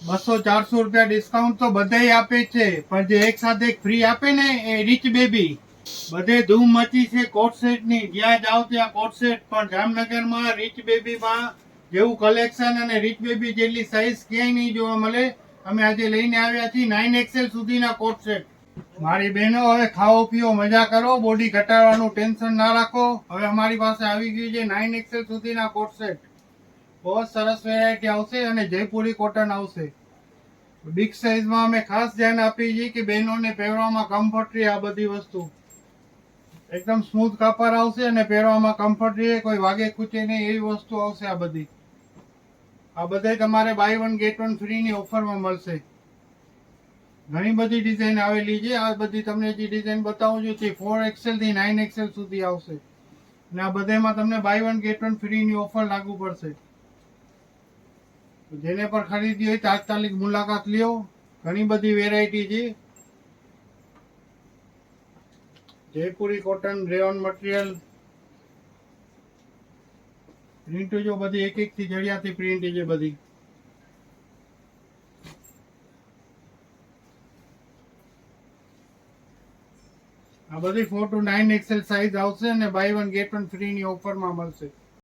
₹200-400 discount તો બધાય આપે જ છે, પણ જે એક સાથે એક ફ્રી આપે ને એ રીચ બેબી. બધે ધૂમ મચી છે કોટ સેટ ની, જ્યાં જાવ ત્યાં કોટ સેટ. પણ જામનગરમાં રીચ બેબીમાં જેવું કલેક્શન અને રીચ બેબી જેટલી સાઈઝ ક્યાંય નહીં જોવા મળે. અમે આજે લઈને આવ્યા છીએ 9XL સુધીના કોટ સેટ. મારી બહેનો, હવે ખાઓ પીઓ મજા કરો, બોડી ઘટાડવાનું ટેન્શન ના રાખો. હવે અમારી પાસે આવી ગયું છે 9XL સુધીના કોટ સેટ. બહુ જ સરસ વેરાયટી આવશે અને જયપુરી કોટન આવશે. બિગ સાઈઝમાં અમે ખાસ ધ્યાન આપીએ છીએ કે બહેનોને પહેરવામાં કમ્ફર્ટ રહે. આ બધી વસ્તુ એકદમ સ્મૂથ કાપડ આવશે અને પહેરવામાં કમ્ફર્ટ રહે, કોઈ વાગે કૂચે નહીં એવી વસ્તુ આવશે. આ બધી તમારે buy one get one free ની ઓફરમાં મળશે. ઘણી બધી ડિઝાઇન આવેલી છે. આ બધી તમને જે ડિઝાઇન બતાવું છું તે 4XL થી 9XL સુધી આવશે અને આ બધામાં તમને buy one get one free ની ઓફર લાગુ પડશે. જેને પણ ખરીદી હોય તાત્કાલિક મુલાકાત લ્યો. ઘણી બધી વેરાયટી છે. Jaipuri cotton, rayon material, print જો બધી એક એક થી જડિયાતી પ્રિન્ટ છે બધી. આ બધી 4 to 9XL સાઈઝ આવશે અને buy one get one free ની ઓફરમાં મળશે.